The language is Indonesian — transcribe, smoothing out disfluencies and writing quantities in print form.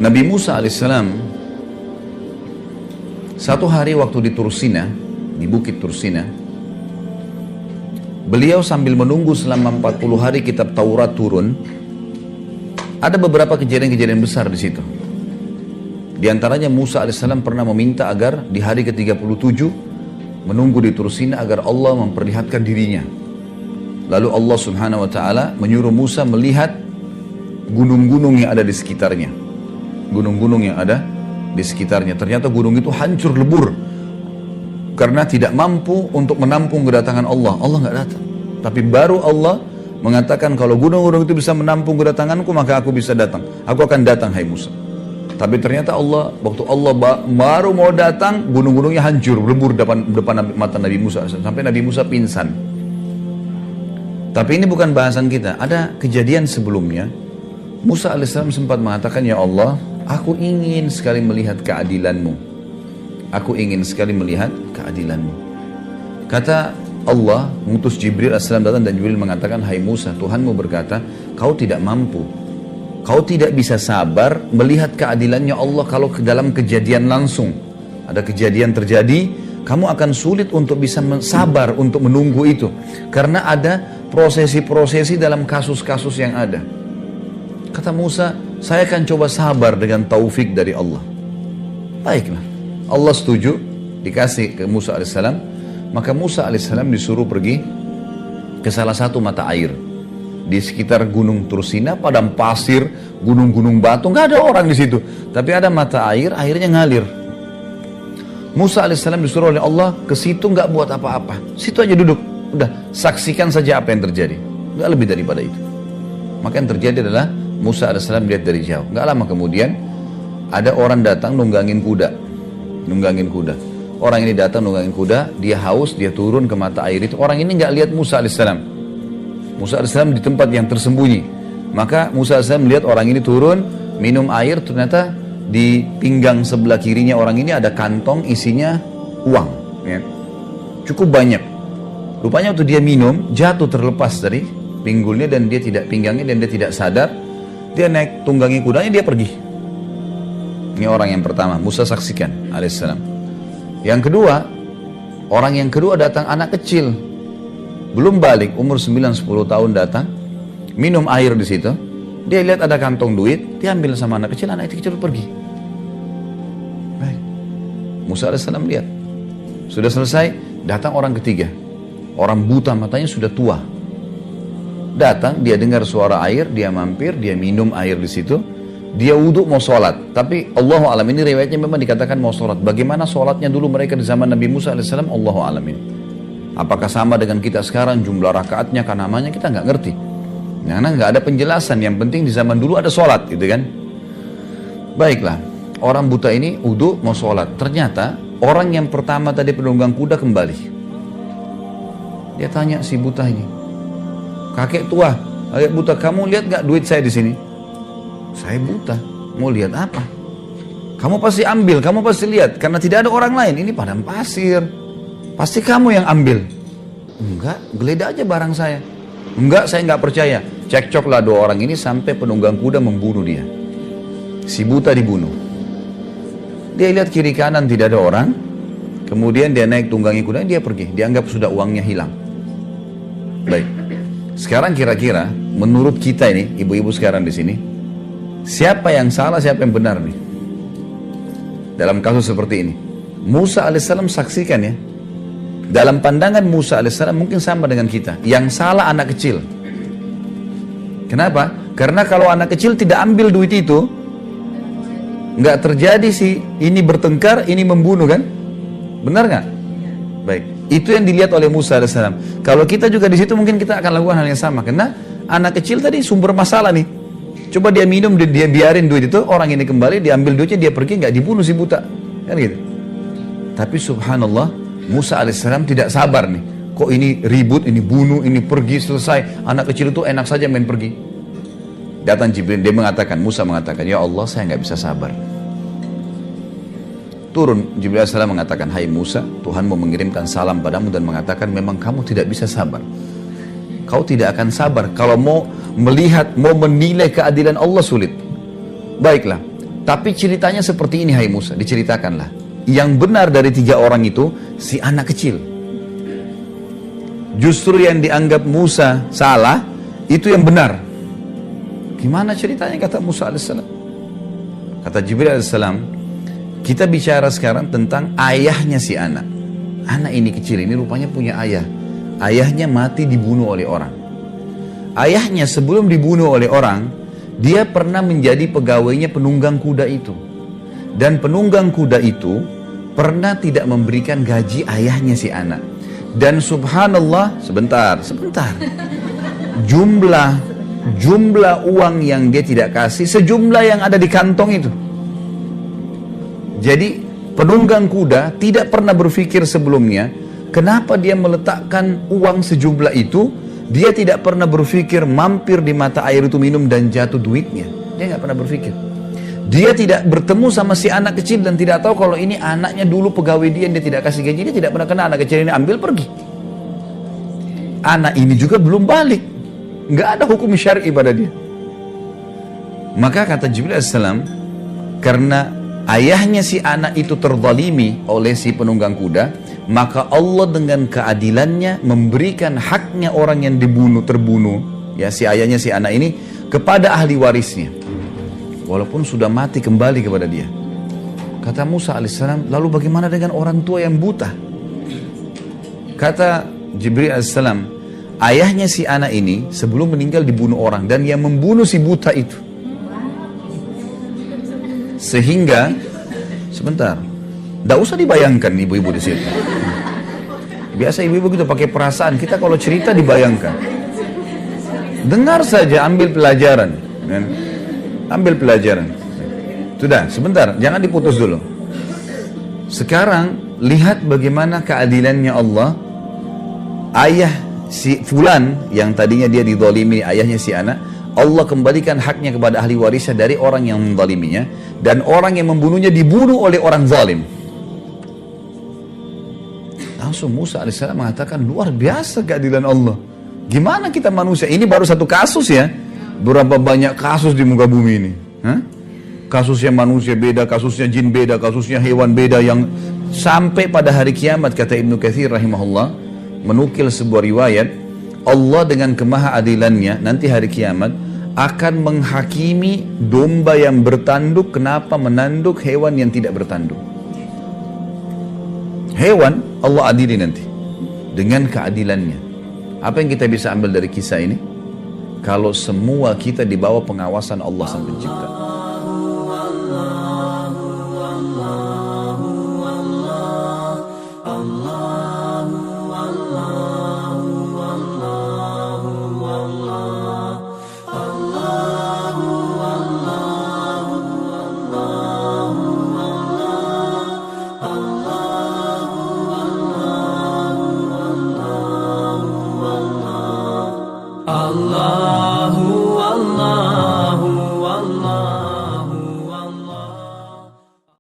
Nabi Musa alaihissalam satu hari waktu di Tursina, di bukit Tursina, beliau sambil menunggu selama 40 hari kitab Taurat turun. Ada beberapa kejadian-kejadian besar di situ. Di antaranya Musa alaihissalam pernah meminta agar di hari ke-37 menunggu di Tursina agar Allah memperlihatkan dirinya. Lalu Allah subhanahu wa ta'ala menyuruh Musa melihat gunung-gunung yang ada di sekitarnya. Gunung-gunung yang ada di sekitarnya. Ternyata gunung itu hancur lebur. Karena tidak mampu untuk menampung kedatangan Allah. Allah nggak datang. Tapi baru Allah mengatakan kalau gunung-gunung itu bisa menampung kedatanganku, maka aku bisa datang. Aku akan datang, hai Musa. Tapi ternyata Allah, waktu Allah baru mau datang, gunung-gunungnya hancur, lebur depan mata Nabi Musa. Sampai Nabi Musa pingsan. Tapi ini bukan bahasan kita. Ada kejadian sebelumnya. Musa alaihissalam sempat mengatakan, ya Allah, aku ingin sekali melihat keadilanmu. Aku ingin sekali melihat keadilanmu. Kata Allah, mengutus Jibril alaihissalam datang dan Jibril mengatakan, hai Musa, Tuhanmu berkata, kau tidak mampu. Kau tidak bisa sabar melihat keadilannya Allah kalau ke dalam kejadian langsung. Ada kejadian terjadi, kamu akan sulit untuk bisa sabar untuk menunggu itu. Karena ada prosesi-prosesi dalam kasus-kasus yang ada. Kata Musa, saya akan coba sabar dengan taufik dari Allah. Baiklah, Allah setuju, dikasih ke Musa alaihissalam. Maka Musa alaihissalam disuruh pergi ke salah satu mata air. Di sekitar gunung Tursina, padang pasir, gunung-gunung batu, nggak ada orang di situ. Tapi ada mata air, airnya ngalir. Musa alaihissalam disuruh oleh Allah ke situ, nggak buat apa-apa. Situ aja duduk, udah saksikan saja apa yang terjadi. Nggak lebih daripada itu. Maka yang terjadi adalah Musa alaihissalam lihat dari jauh. Nggak lama kemudian ada orang datang nunggangin kuda. Orang ini datang nunggangin kuda, dia haus, dia turun ke mata air itu. Orang ini nggak lihat Musa alaihissalam. Musa alaihissalam di tempat yang tersembunyi. Maka Musa alaihissalam melihat orang ini turun, minum air, ternyata di pinggang sebelah kirinya orang ini ada kantong isinya uang. Ya. Cukup banyak. Rupanya waktu dia minum, jatuh terlepas dari pinggulnya dan dia tidak pinggangnya dan dia tidak sadar. Dia naik tunggangi kudanya, dia pergi. Ini orang yang pertama, Musa saksikan alaihissalam. Yang kedua, orang yang kedua datang anak kecil. Belum balik, umur 9-10 tahun datang, minum air di situ. Dia lihat ada kantong duit, dia ambil sama anak itu kecil pergi. Baik. Musa alaihissalam lihat. Sudah selesai, datang orang ketiga. Orang buta, matanya sudah tua. Datang, dia dengar suara air, dia mampir, dia minum air di situ. Dia wudhu mau sholat, tapi Allahu a'lam, ini riwayatnya memang dikatakan mau sholat. Bagaimana sholatnya dulu mereka di zaman Nabi Musa alaihissalam, Allahu a'lam ini. Apakah sama dengan kita sekarang, jumlah rakaatnya, kan namanya kita nggak ngerti. Karena nggak ada penjelasan, yang penting di zaman dulu ada sholat, gitu kan. Baiklah, orang buta ini wudhu mau sholat. Ternyata orang yang pertama tadi penunggang kuda kembali. Dia tanya si buta ini, kakek tua, kakek buta, kamu lihat nggak duit saya di sini? Saya buta, mau lihat apa? Kamu pasti ambil, kamu pasti lihat, karena tidak ada orang lain. Ini padang pasir, pasti kamu yang ambil. Enggak, geledah aja barang saya. Enggak, saya nggak percaya. Cekcoklah dua orang ini sampai penunggang kuda membunuh dia. Si buta dibunuh. Dia lihat kiri kanan tidak ada orang. Kemudian dia naik tunggangi kuda, dia pergi. Dianggap sudah uangnya hilang. Baik. Sekarang kira-kira menurut kita ini, ibu-ibu sekarang di sini, siapa yang salah, siapa yang benar nih? Dalam kasus seperti ini. Musa alaihissalam saksikan ya. Dalam pandangan Musa alaihissalam mungkin sama dengan kita. Yang salah anak kecil. Kenapa? Karena kalau anak kecil tidak ambil duit itu, nggak terjadi sih ini bertengkar, ini membunuh kan? Benar nggak? Baik. Itu yang dilihat oleh Musa alaihissalam. Kalau kita juga di situ mungkin kita akan lakukan hal yang sama. Karena anak kecil tadi sumber masalah nih. Coba dia minum, dia biarin duit itu, orang ini kembali, diambil duitnya, dia pergi, nggak dibunuh si buta. Kan gitu. Tapi subhanallah, Musa alaihissalam tidak sabar nih. Kok ini ribut, ini bunuh, ini pergi, selesai. Anak kecil itu enak saja main pergi. Datang Jibril, dia mengatakan, Musa mengatakan, ya Allah, saya nggak bisa sabar. Turun, Jibril alaihissalam mengatakan, hai Musa, Tuhanmu mengirimkan salam padamu dan mengatakan, memang kamu tidak bisa sabar. Kau tidak akan sabar kalau mau melihat, mau menilai keadilan Allah sulit. Baiklah, Tapi ceritanya seperti ini, hai Musa, diceritakanlah. Yang benar dari 3 orang itu, si anak kecil. Justru yang dianggap Musa salah, itu yang benar. Gimana ceritanya, kata Musa alaihissalam? Kata Jibril alaihissalam, kita bicara sekarang tentang ayahnya si anak. Anak ini kecil, ini rupanya punya ayah. Ayahnya mati dibunuh oleh orang. Ayahnya sebelum dibunuh oleh orang, dia pernah menjadi pegawainya penunggang kuda itu. Dan penunggang kuda itu pernah tidak memberikan gaji ayahnya si anak. Dan subhanallah, sebentar. Jumlah uang yang dia tidak kasih, sejumlah yang ada di kantong itu. Jadi penunggang kuda tidak pernah berpikir sebelumnya, kenapa dia meletakkan uang sejumlah itu. Dia tidak pernah berpikir mampir di mata air itu minum dan jatuh duitnya. Dia nggak pernah berpikir. Dia tidak bertemu sama si anak kecil dan tidak tahu kalau ini anaknya dulu pegawai dia tidak kasih gaji. Dia tidak pernah kenal anak kecil ini, ambil pergi. Anak ini juga belum balik. Nggak ada hukum syar'i pada dia. Maka kata Jibril alaihissalam, karena ayahnya si anak itu terzalimi oleh si penunggang kuda, maka Allah dengan keadilannya memberikan haknya orang yang terbunuh, ya si ayahnya si anak ini, kepada ahli warisnya. Walaupun sudah mati kembali kepada dia. Kata Musa alaihissalam, lalu bagaimana dengan orang tua yang buta? Kata Jibril alaihissalam, ayahnya si anak ini sebelum meninggal dibunuh orang, dan yang membunuh si buta itu. Sehingga, sebentar, tidak usah dibayangkan ibu-ibu di sini. Biasa ibu-ibu gitu pakai perasaan. Kita kalau cerita dibayangkan. Dengar saja, ambil pelajaran. Ambil pelajaran. Sudah, sebentar, jangan diputus dulu. Sekarang lihat bagaimana keadilannya Allah. Ayah si fulan yang tadinya dia dizalimi, ayahnya si anak, Allah kembalikan haknya kepada ahli warisnya dari orang yang menzaliminya, dan orang yang membunuhnya dibunuh oleh orang zalim. Langsung Musa alaihissalam mengatakan, luar biasa keadilan Allah. Gimana kita manusia? Ini baru satu kasus ya. Berapa banyak kasus di muka bumi ini? Kasusnya manusia beda, kasusnya jin beda, kasusnya hewan beda, yang sampai pada hari kiamat, kata Ibnu Katsir rahimahullah, menukil sebuah riwayat, Allah dengan kemahaadilannya nanti hari kiamat akan menghakimi domba yang bertanduk kenapa menanduk hewan yang tidak bertanduk. Hewan Allah adili nanti dengan keadilannya. Apa yang kita bisa ambil dari kisah ini? Kalau semua kita di bawah pengawasan Allah Sang Pencipta.